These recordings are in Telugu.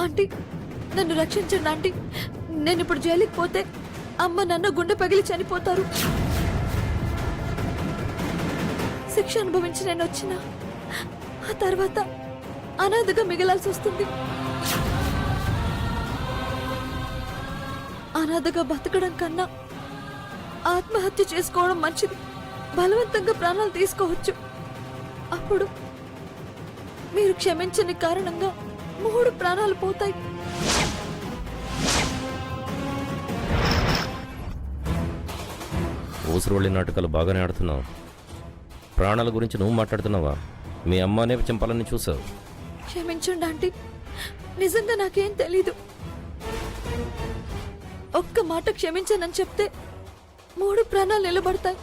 ఆంటీ నన్ను రక్షించండి ఆంటీ. నేను ఇప్పుడు జైలుకి పోతే అమ్మ నన్ను గుండె పగిలి చనిపోతారు. శిక్ష అనుభవించి నేను వచ్చిన ఆ తర్వాత అనాథగా మిగలాల్సి వస్తుంది. అనాథగా బతకడం కన్నా ఆత్మహత్య చేసుకోవడం మంచిది. బలవంతంగా ప్రాణాలు తీసుకోవచ్చు. అప్పుడు మీరు క్షమించని కారణంగా 3 ప్రాణాలు పోతాయి. ఊసురోళ్ళి నాటకాలు బాగానే ఆడుతున్నావు. ప్రాణాల గురించి నువ్వు మాట్లాడుతున్నావా? మీ అమ్మనే చంపాలని చూసావు. క్షమించండి ఆంటీ, నిజంగా నాకేం తెలీదు. ఒక్క మాట క్షమించనని చెప్తే 3 ప్రాణాలు నిలబడతాయి.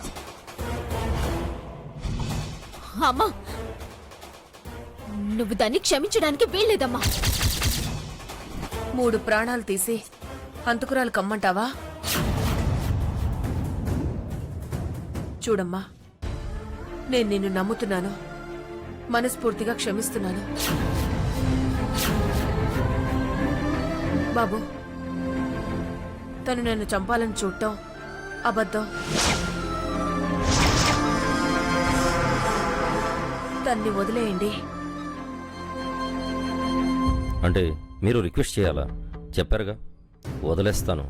అమ్మా, నువ్వు దాన్ని క్షమించడానికి వీల్లేదమ్మా. 3 ప్రాణాలు తీసి హంతకురాలు కమ్మంటావా? చూడమ్మా, నేను నిన్ను నమ్ముతున్నాను, మనస్ఫూర్తిగా క్షమిస్తున్నాను. బాబు, తను నన్ను చంపాలని చూడటం అబద్ధం. తన్ని వదిలేయండి. అంటే మీరు రిక్వెస్ట్ చేయాలా? చెప్పారుగా, వదిలేస్తాను.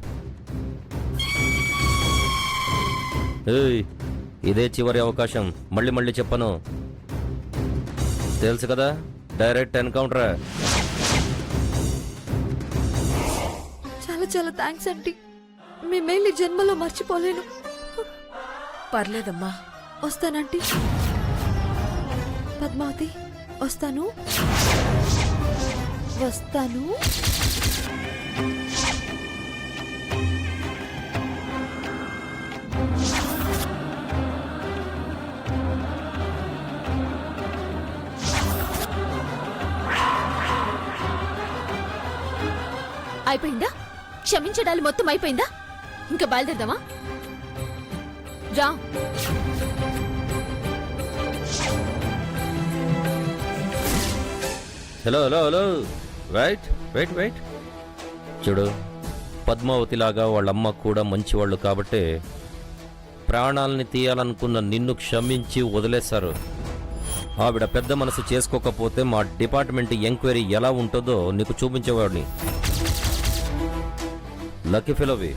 ఏయ్, ఇదే చివరి అవకాశం. మళ్ళీ చెప్పను. తెలుసు కదా, డైరెక్ట్ ఎన్కౌంటర్. చాలా చాలా థ్యాంక్స్ ఆంటీ. మీ మేలు జన్మలో మర్చిపోలేను. పర్లేదమ్మా. వస్తానంటీ. పద్మావతి, వస్తాను. అయిపోయిందా? క్షమించడాలు మొత్తం అయిపోయిందా? ఇంకా బయలుదేరదామా? రా. Hello wait. చూడు, పద్మావతిలాగా వాళ్ళమ్మ కూడా మంచివాళ్ళు కాబట్టే ప్రాణాలని తీయాలనుకున్న నిన్ను క్షమించి వదిలేశారు. ఆవిడ పెద్ద మనసు చేసుకోకపోతే మా డిపార్ట్మెంట్ ఎంక్వైరీ ఎలా ఉంటుందో నీకు చూపించేవాడిని. లక్కీ ఫెలోవి,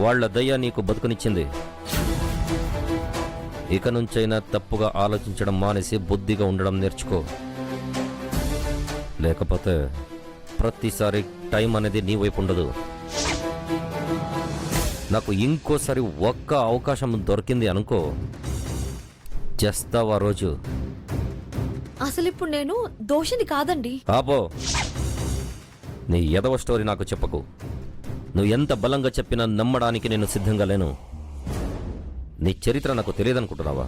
వాళ్ల దయ నీకు బతుకునిచ్చింది. ఇక నుంచైనా తప్పుగా ఆలోచించడం మానేసి బుద్ధిగా ఉండడం నేర్చుకో. లేకపోతే ప్రతిసారి టైం అనేది నీ వైపు ఉండదు. నాకు ఇంకోసారి ఒక్క అవకాశం దొరికింది అనుకో, చేస్తావా రోజు. అసలు ఇప్పుడు నేను దోషిని కాదండి. ఆపో, నీ ఎదవ స్టోరీ నాకు చెప్పకు. నువ్వు ఎంత బలంగా చెప్పినా నమ్మడానికి నేను సిద్ధంగా లేను. నీ చరిత్ర నాకు తెలియదనుకుంటున్నావా?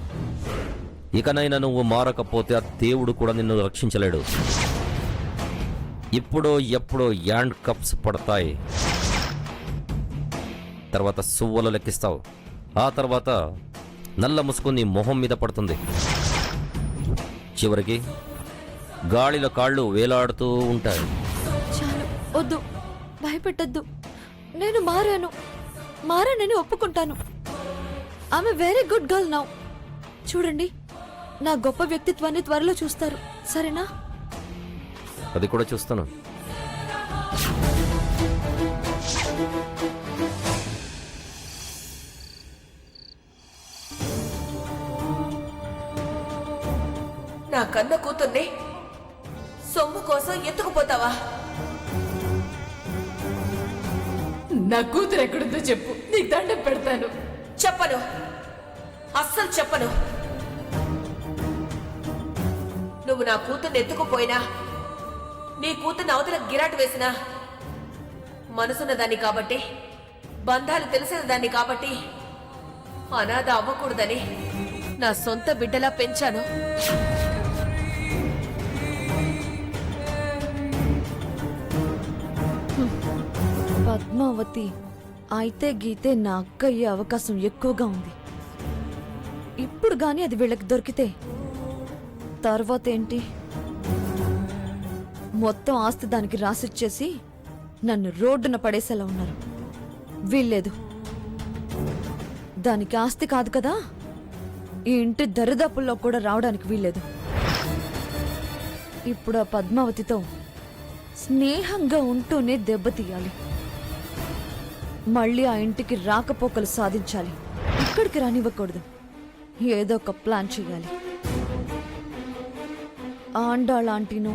ఇకనైనా నువ్వు మారకపోతే ఆ దేవుడు కూడా నిన్ను రక్షించలేడు. ఇప్పుడో ఎప్పుడో యాండ్ కప్స్ పడతాయి. తర్వాత సువ్వలు లెక్కిస్తావు. ఆ తర్వాత నల్ల ముసుగు నీ మొహం మీద పడుతుంది. చివరికి గాలిలో కాళ్ళు వేలాడుతూ ఉంటాయి. చాలు, వద్దు, భయపెట్టద్దు. నేను మారానని ఒప్పుకుంటాను. ఆమె వెరీ గుడ్ గర్ల్ నౌ. చూడండి, నా గొప్ప వ్యక్తిత్వాన్ని త్వరలో చూస్తారు. సరేనా? అది కూడా చూస్తాను. నా కన్న కూతుర్ని సొమ్ము కోసం ఎత్తుకుపోతావా? నా కూతురు ఎక్కడుందో చెప్పు, నీకు దండం పెడతాను. చెప్పను, అస్సలు చెప్పను. నువ్వు నా కూతుర్ని ఎత్తుకుపోయినా, నీ కూతుర్ని అవతల గిరాటు వేసినా, మనసున్న దాన్ని కాబట్టి, బంధాలు తెలిసిన దాన్ని కాబట్టి అనాథ అవ్వకూడదని నా సొంత బిడ్డలా పెంచాను. పద్మావతి, అయితే గీతే నా అక్క అయ్యే అవకాశం ఎక్కువగా ఉంది. ఇప్పుడు గాని అది వీళ్ళకి దొరికితే తర్వాత ఏంటి? మొత్తం ఆస్తి దానికి రాసిచ్చేసి నన్ను రోడ్డున పడేసేలా ఉన్నారు. వీల్లేదు. దానికి ఆస్తి కాదు కదా, ఈ ఇంటి దరిదాపుల్లో కూడా రావడానికి వీల్లేదు. ఇప్పుడు ఆ పద్మావతితో స్నేహంగా ఉంటూనే దెబ్బతీయాలి. మళ్ళీ ఆ ఇంటికి రాకపోకలు సాధించాలి. ఇక్కడికి రానివ్వకూడదు. ఏదో ఒక ప్లాన్ చేయాలి. ఆండాళ్ ఆంటీనో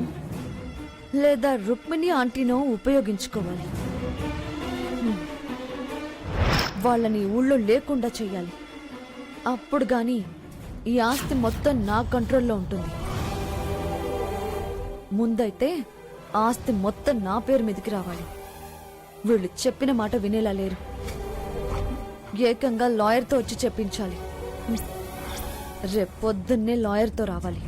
లేదా రుక్మిణి ఆంటీనో ఉపయోగించుకోవాలి. వాళ్ళని ఊళ్ళో లేకుండా చెయ్యాలి. అప్పుడు గాని ఈ ఆస్తి మొత్తం నా కంట్రోల్లో ఉంటుంది. ముందైతే ఆస్తి మొత్తం నా పేరు మీదకి రావాలి. వీళ్ళు చెప్పిన మాట వినేలా లేరు. ఏకంగా లాయర్తో వచ్చి చెప్పించాలి. రేపొద్దున్నే లాయర్తో రావాలి.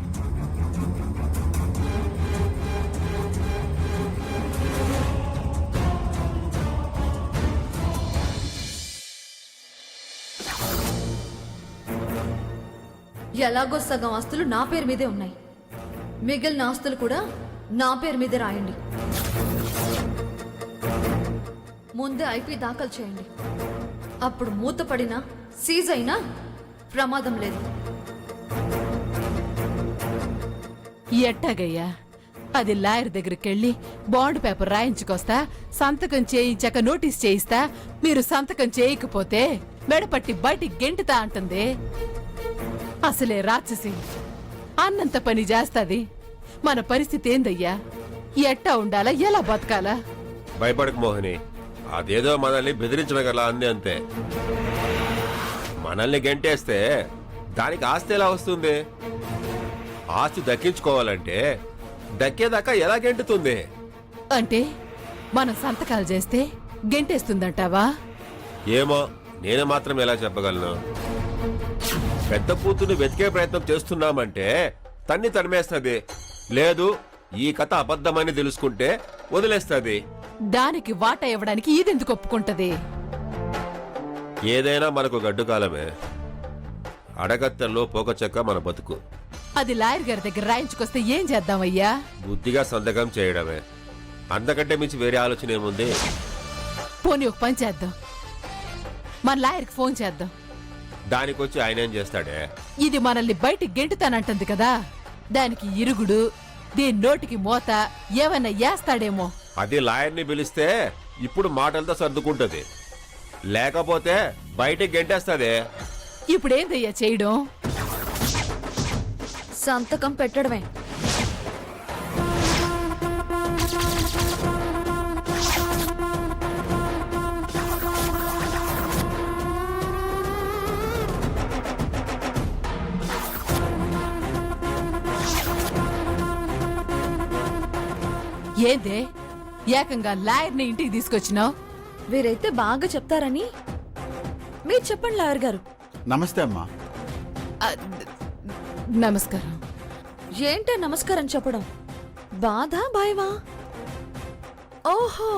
ఎలాగో సగం ఆస్తులు నా పేరు మీదే ఉన్నాయి. మిగిలిన ఆస్తులు కూడా నా పేరు మీదే రాయండి. ముందే ఐపీ దాఖలు చేయండి. అప్పుడు మూతపడినా సీజ్ అయినా ప్రమాదం లేదు. ఎట్టాగయ్యా? అది లాయర్ దగ్గరికి వెళ్ళి బాండ్ పేపర్ రాయించుకొస్తా, సంతకం చేయించాక నోటీస్ చేయిస్తా, మీరు సంతకం చేయకపోతే మెడపట్టి బయటికి గెంటుతా అంటుంది. అసలే రాక్షసి అన్నంత పని చేస్తాది. మన పరిస్థితి ఏందయ్యా? ఎట్టా ఉండాలా, ఎలా బతకాలా? భయపడకు మోహిని, అదేదో మనల్ని బెదిరించడం గల అంది అంతే. మనల్ని గెంటేస్తే దానికి ఆస్తి ఎలా వస్తుంది? ఆస్తి దక్కించుకోవాలంటే దక్కేదాకా ఎలా గెంటుతుంది? అంటే మనం సంతకాలు చేస్తే గెంటేస్తుందంటావా? ఏమో, నేను మాత్రం ఎలా చెప్పగలను? పెద్ద కూతుర్ని వెతికే ప్రయత్నం చేస్తున్నామంటే తరిమేస్తుంది. లేదు, ఈ కథ అబద్ధమని తెలుసుకుంటే వదిలేస్తుంది. దానికి వాటా ఇవ్వడానికి ఇదెందుకు ఒప్పుకుంటది? ఏదైనా మనకు గడ్డు కాలమే. అడగత్తెల్లో పోకచెక్క మన బతుకు. అది లాయర్ గారి దగ్గర రాయించుకొస్తే ఏం చేద్దామయ్యా? బుద్ధిగా సంతకం చేయడమే. అంతకంటే మించి వేరే ఆలోచన ఏముంది? పోనీ ఒక పని చేద్దాం, మన లాయర్కి ఫోన్ చేద్దాం. దానికొచ్చి ఆయన ఏం చేస్తాడే? ఇది మనల్ని బయటికి గెంటుతానంటుంది కదా, దానికి ఇరుగుడు, దీని నోటికి మోత ఏమన్నా వేస్తాడేమో. అది లాయర్ని పిలిస్తే ఇప్పుడు మాటలతో సర్దుకుంటది, లేకపోతే బయటికి గెంటేస్తదే. ఇప్పుడేందయ్యా చేయడం? సంతకం పెట్టడమే. ఏందే ఏకంగా లాయర్ని ఇంటికి తీసుకొచ్చినావు? వీరైతే బాగా చెప్తారని. మీరు చెప్పండి లాయర్ గారు. నమస్తే అమ్మా. నమస్కారం. ఏంటే నమస్కారం చెప్పడం? బాధ భయమా? ఓహో,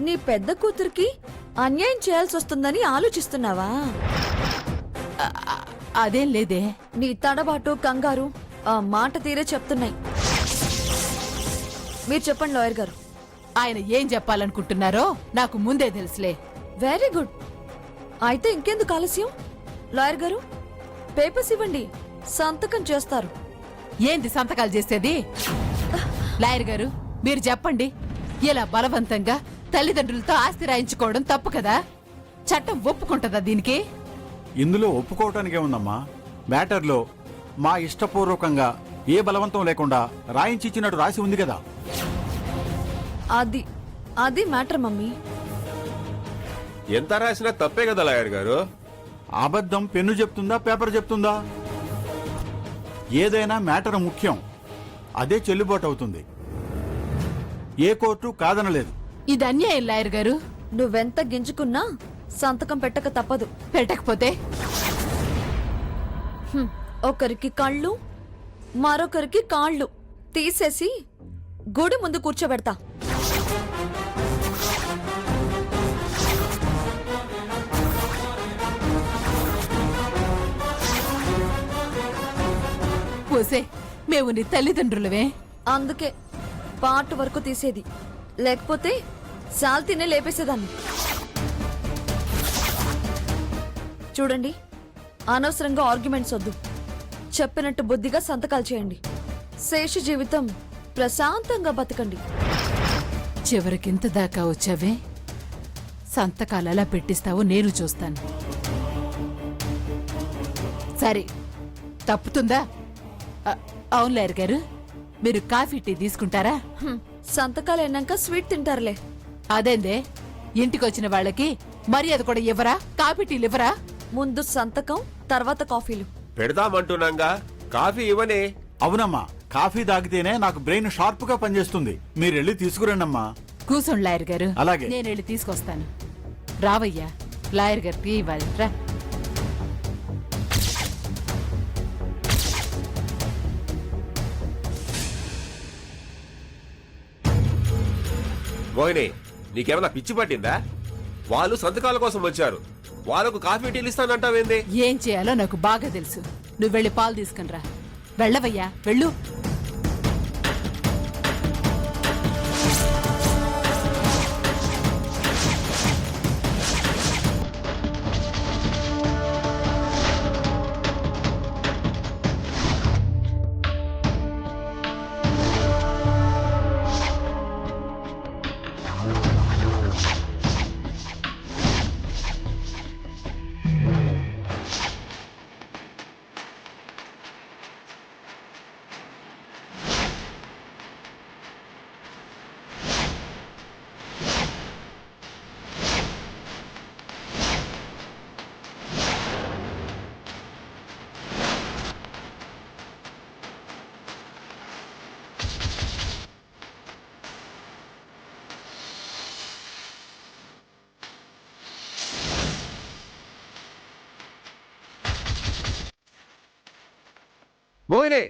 నీ పెద్ద కూతురికి అన్యాయం చేయాల్సి వస్తుందని ఆలోచిస్తున్నావా? అదేం లేదే. నీ తడబాటు కంగారు ఆ మాట తీరే చెప్తున్నాయి. మీరు చెప్పండి లాయర్ గారు. ఆయన ఏం చెప్పాలనుకుంటున్నారో నాకు ముందే తెలుసులే. Very good. అయితే ఇంకెందుకు ఆలస్యం? లాయర్ గారు, పేపర్స్ ఇవ్వండి, సంతకం చేస్తారు. ఏంది సంతకాలు చేసేది? లాయర్ గారు మీరు చెప్పండి, ఇలా బలవంతంగా తల్లిదండ్రులతో ఆస్తి రాయించుకోవడం తప్పు కదా? చట్టం ఒప్పుకుంటుందా దీనికి? ఇందులో ఒప్పుకోవటానికే ఉందమ్మా. మ్యాటర్లో మా ఇష్టపూర్వకంగా ఏ బలవంతం లేకుండా రాయించిచ్చినట్టు రాసి ఉంది కదా. అది అది మ్యాటర్ మమ్మీ. ఎంత రాసినా తప్పే కదా లాయర్ గారు. అబద్ధం పెన్ను చెప్తుందా, పేపర్ చెప్తుందా? ఏదైనా మ్యాటర్ ముఖ్యం, అదే చెల్లుబాటు అవుతుంది. ఏ కోర్టు కాదనలేదు. ఇది అన్యాయం లాయర్ గారు. నువ్వెంత గింజుకున్నా సంతకం పెట్టక తప్పదు. పెట్టకపోతే ఒకరికి కళ్ళు మరొకరికి కాళ్ళు తీసేసి గుడి ముందు కూర్చోబెడతా. పోసే మేము నీ తల్లిదండ్రులవే. అందుకే పార్ట్ వరకు తీసేది, లేకపోతే శాల్తీనే లేపేసేదాన్ని. చూడండి, అనవసరంగా ఆర్గ్యుమెంట్స్ వద్దు. చెప్పినట్టు బుద్ధిగా సంతకాలు చేయండి. శేష జీవితం ప్రశాంతంగా బతకండి. చివరికింత దాకా వచ్చావే, సంతకాలు ఎలా పెట్టిస్తావో నేను చూస్తాను. సరే, తప్పుతుందా? అవును లాయర్ గారు, మీరు కాఫీ టీ తీసుకుంటారా? సంతకాలు అయినాక స్వీట్ తింటారులే. అదేందే, ఇంటికొచ్చిన వాళ్ళకి మర్యాద కూడా ఇవ్వరా? కాఫీ టీలు ఇవ్వరా? ముందు సంతకం, తర్వాత కాఫీలు. పెడదామంటున్నాగా, కాఫీ ఇవ్వనే. అవునమ్మా, కాఫీ తాగితేనే నాకు బ్రెయిన్ షార్ప్ గా పనిచేస్తుంది. మీరెళ్ళి తీసుకురండమ్మా. కూర్చోండి లాయర్ గారు, అలాగే. నేను వెళ్ళి తీసుకొస్తాను. రావయ్యా, లాయర్ గారు టీ ఇవ్వాలి, రా. మోహిని, నీకేమైనా పిచ్చి పట్టిందా? వాళ్ళు సంతకాల కోసం వచ్చారు, వాళ్ళకు కాఫీ టీలు ఇస్తానంటావేంది? ఏం చేయాలో నాకు బాగా తెలుసు. నువ్వు వెళ్ళి పాలు తీసుకుని రా. వెళ్ళవయ్యా, వెళ్ళు. మోహిని,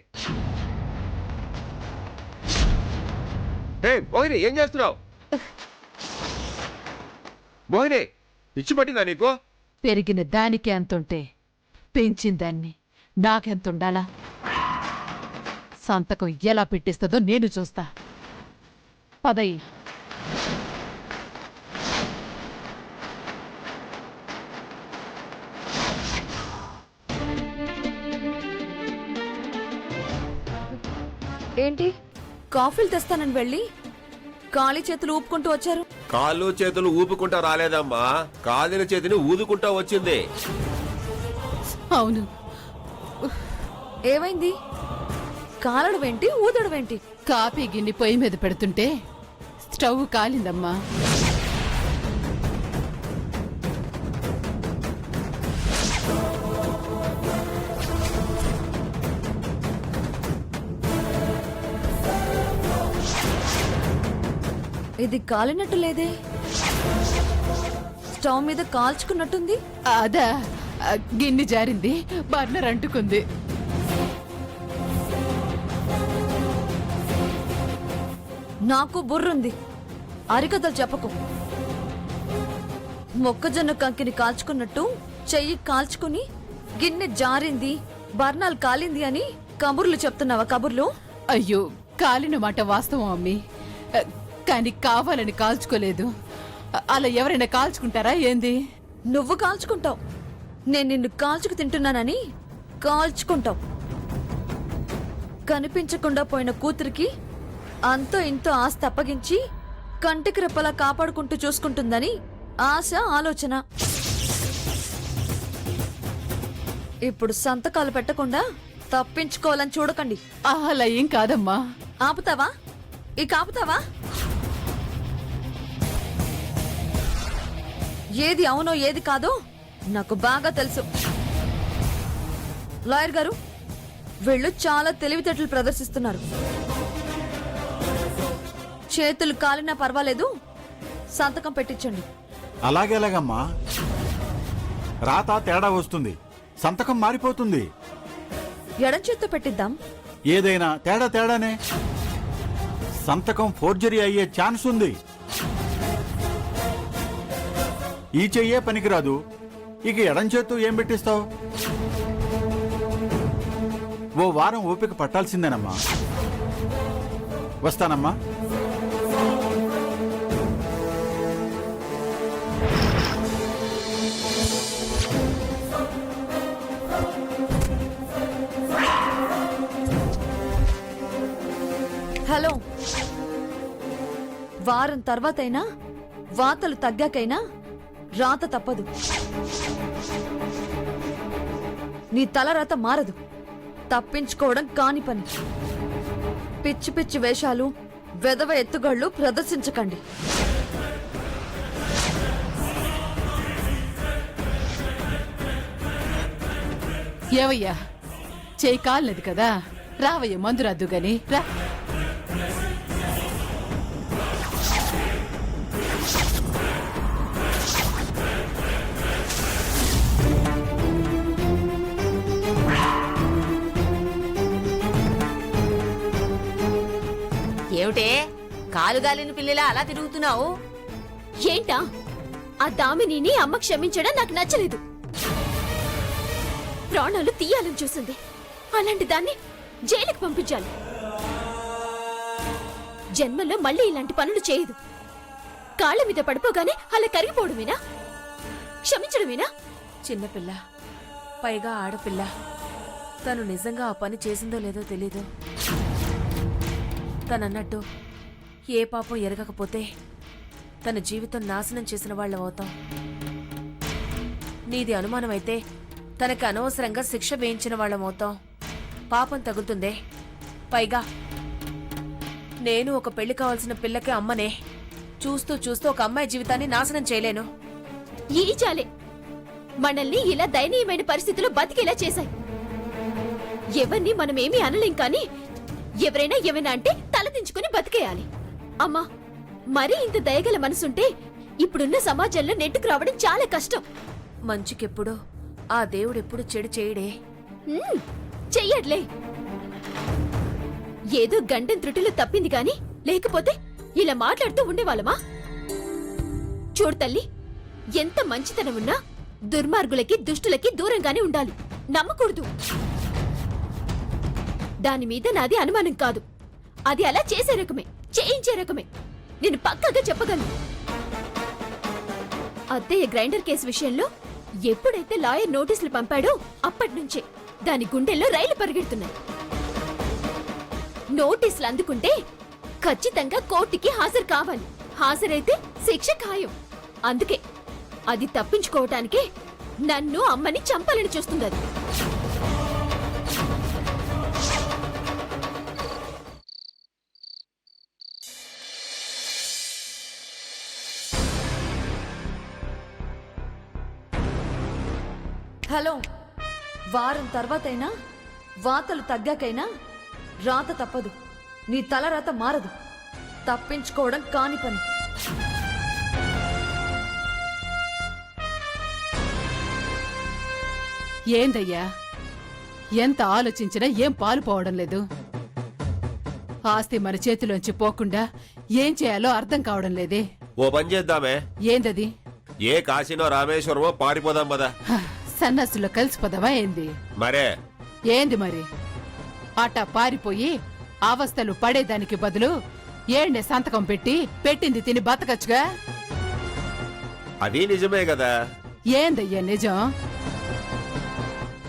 హే మోహిని, ఏం చేస్తున్నావు? మోహిని, పిచ్చి పట్టిందా నీకు? పెరిగిన దానికి ఎంతుంటే పెంచిన దాన్ని నాకెంతుండాలా? సంతకం ఎలా పెట్టిస్తుందో నేను చూస్తా. పదయ్యి. ఏంటి, కాఫీలు తెస్తానని వెళ్ళి ఖాళీ చేతులు ఊపుకుంటూ వచ్చారు? కాళ్ళు చేతులు ఊపుకుంటా రాలేదమ్మా, కాలిన చేతిని ఊదుకుంటా వచ్చింది. అవును, ఏమైంది? కాలడమేంటి, ఊదడమేంటి? కాఫీ గిన్నె పొయ్యి మీద పెడుతుంటే స్టవ్ కాలిందమ్మా. ఇది కాలినట్టు లేదే, స్టవ్ మీద కాల్చుకున్నట్టుంది. అదా, గిన్నె జారింది, బర్నర్ అంటుకుంది. నాకు బుర్రుంది, అరికథలు చెప్పకు. మొక్కజొన్న కంకిని కాల్చుకున్నట్టు చెయ్యి కాల్చుకుని గిన్నె జారింది, బర్నాలు కాలింది అని కబుర్లు చెప్తున్నావా? కబుర్లు? అయ్యో, కాలిన మాట వాస్తవం అమ్మి, కానీ కావాలని కాల్చుకోలేదు. అలా ఎవరైనా కాల్చుకుంటారా ఏంది? నువ్వు కాల్చుకుంటావు, నేను నిన్ను కాల్చుకు తింటున్నానని కాల్చుకుంటావు. కనిపించకుండా పోయిన కూతురికి అంతో ఇంతో ఆస్తి అప్పగించి కంటికి రెప్పలా కాపాడుకుంటూ చూసుకుంటుందని ఆశ, ఆలోచన. ఇప్పుడు సంతకాలు పెట్టకుండా తప్పించుకోవాలని చూడకండి. అలా ఏం కాదమ్మా. ఆపుతావా? ఇక ఆపుతావా? ఏది అవునో ఏది కాదో నాకు బాగా తెలుసు. లాయర్ గారు, వీళ్ళు చాలా తెలివితేటలు ప్రదర్శిస్తున్నారు. చేతులు కాలినా పర్వాలేదు, సంతకం పెట్టించండి. అలాగేలాగమ్మా, రాత తేడా వస్తుంది, సంతకం మారిపోతుంది. ఎడం చేత్తో పెట్టిద్దాం. ఏదైనా తేడా తేడానే, సంతకం ఫోర్జరీ అయ్యే ఛాన్స్ ఉంది. ఈ చెయ్యే పనికిరాదు, ఇక ఎడం చేత్తు ఏం పెట్టిస్తావు? ఓ వారం ఓపిక పట్టాల్సిందేనమ్మా. వస్తానమ్మా. వారం తర్వాతైనా వాతలు తగ్గాకైనా రాత తప్పదు. నీ తలరాత మారదు. తప్పించుకోవడం కాని పని. పిచ్చి పిచ్చి వేషాలు, వెధవ ఎత్తుగళ్ళు ప్రదర్శించకండి. ఏవయ్యా, చేయి కాలలేదు కదా, రావయ్య మందు రద్దు గాని రా. ఏమిటే కాలుగాలిన పిల్లలా అలా తిరుగుతున్నావు? ఏంటా ఆ దామినిని అమ్మ క్షమించడం నాకు నచ్చలేదు. ప్రాణాలు తీయాలని చూసింది. అలాంటి దాన్ని జైలుకు పంపించాలి. జన్మలో మళ్ళీ ఇలాంటి పనులు చేయదు. కాళ్ళ మీద పడిపోగానే అలా కరిగిపోవడమేనా? క్షమించడమేనా? చిన్నపిల్ల, పైగా ఆడపిల్ల. తను నిజంగా ఆ పని చేసిందో లేదో తెలీదు. తనన్నట్టు ఏ పాపం ఎరగకపోతే తన జీవితం నాశనం చేసిన వాళ్ళం అవుతాం. నీది అనుమానమైతే తనకి అనవసరంగా శిక్ష వేయించిన వాళ్ళం అవుతాం. పాపం తగులుతుందే. పైగా నేను ఒక పెళ్లి కావాల్సిన పిల్లకి అమ్మనే. చూస్తూ చూస్తూ ఒక అమ్మాయి జీవితాన్ని నాశనం చేయలేను. ఈ చాలే మనల్ని ఇలా దయనీయమైన పరిస్థితిలో బతికేలా చేశాయి. ఎవరిని మనమేమీ అనలేం, కానీ ఎవరైనా ఏమైనా అంటే తలదించుకుని బతికేయాలి. అమ్మా, మరీ ఇంత దయగల మనసుంటే ఇప్పుడున్న సమాజంలో నెట్టుకు రావడం చాలా కష్టం. మంచికెప్పుడు ఆ దేవుడెప్పుడు చెడు చేయడే. చెయ్యడ్లే. ఏదో గంటం త్రుటిలో తప్పింది గాని లేకపోతే ఇలా మాట్లాడుతూ ఉండేవాళ్ళమా? చూడు తల్లి, ఎంత మంచితనం ఉన్నా దుర్మార్గులకి దుష్టులకి దూరంగానే ఉండాలి. నమ్మకూడదు. దాని మీద నాది అనుమానం కాదు. అది అలా చేసే రకమే, చేయించే రకమే. నేను పక్కగా చెప్పగలను. అత్తయ్య గ్రైండర్ కేసు విషయంలో ఎప్పుడైతే లాయర్ నోటీసులు పంపాడో అప్పటినుంచే దాని గుండెల్లో రైలు పరిగెడుతున్నాయి. నోటీసులు అందుకుంటే ఖచ్చితంగా కోర్టుకి హాజరు కావాలి. హాజరైతే శిక్ష ఖాయం. అందుకే అది తప్పించుకోవటానికే నన్ను అమ్మని చంపాలని చూస్తుంది. అది హలో, వారం తర్వాతైనా వాతలు తగ్గాకైనా రాత తప్పదు. నీ తలరాత మారదు. తప్పించుకోవడం కాని పని. ఏందయ్యా, ఎంత ఆలోచించినా ఏం పాలు పోవడం లేదు. ఆస్తి మన చేతిలోంచి పోకుండా ఏం చేయాలో అర్థం కావడం లేదే. ఓ పని చేద్దామే. ఏందది? ఏ కాశీనో రామేశ్వరమో పారిపోదాం పదా. సన్నాసులో కలిసిపోదావా ఏంది? మరే ఏంది మరి? అట్టా పారిపోయి అవస్థలు పడేదానికి బదులు ఏండే సంతకం పెట్టి పెట్టింది తిని బతకచ్చుగా. అది నిజమే కదా. ఏందయ్యా నిజం?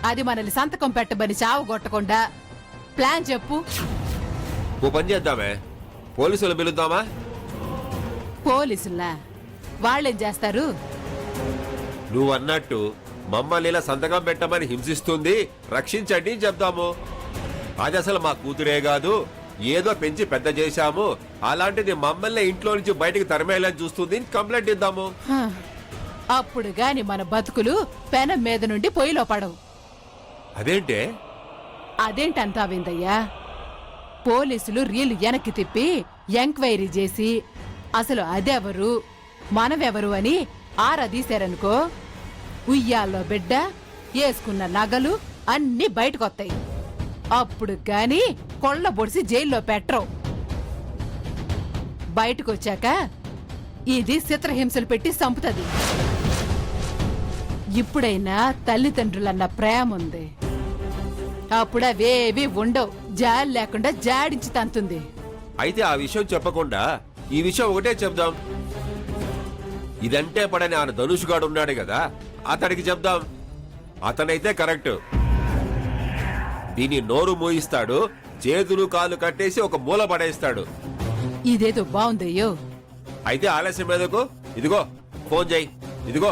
అది మనల్ని సంతకం పెట్టబని చావగొట్టకుండా ప్లాన్ చెప్పు. ఓ పని చేద్దామే, పోలీసులు పిలుద్దామా? పోలీసుల్లా? వాళ్ళేం చేస్తారు? నువ్వన్నట్టు మమ్మల్ని ఇలా సంతకం పెట్టమని హింసిస్తుంది, రక్షించండి అని చెప్దాము. అది అసలు మా కూతురే కాదు, ఏదో పెంచి పెద్ద చేశాము, అలాంటిది మమ్మల్ని ఇంట్లో నుంచి బయటికి తరిమేయాలని చూస్తుంది, కంప్లైంట్ ఇద్దాము. హ, అప్పుడు గాని మన బతుకులు పెనం మీద నుండి పొయ్యిలో పడవు. అదేంటే? అదేంటంటావిందయ్యా? పోలీసులు రీలు వెనక్కి తిప్పి ఎంక్వైరీ చేసి అసలు అదెవరు మనవెవరు అని ఆరాదీశారనుకో, ఉయ్యాల్లో బిడ్డ వేసుకున్న నగలు అన్నీ బయటకొస్తాయి. అప్పుడు గాని కొళ్ళ బొడిసి జైల్లో పెట్టరు. బయటకొచ్చాక ఇది చిత్రహింసలు పెట్టి చంపుతుంది. ఇప్పుడైనా తల్లిదండ్రులన్న ప్రేమ ఉంది. అప్పుడు అవేవి ఉండవు. జాలి లేకుండా జాడించి తంతుంది. అయితే ఆ విషయం చెప్పకుండా ఈ విషయం ఒకటే చెప్దాం. ఇదంటే పడని ఆయన ధనుష్ గాడు ఉన్నాడు కదా, అతడికి చెప్దాం. అతనైతే కరెక్ట్. దీని నోరు మూయిస్తాడు, చేతులు కాళ్ళు కట్టేసి ఒక మూల పడేస్తాడు. ఇదేదో బాగుందయ్యో. అయితే ఆలస్యం ఎందుకు? ఇదిగో ఫోన్ చేయి. ఇదిగో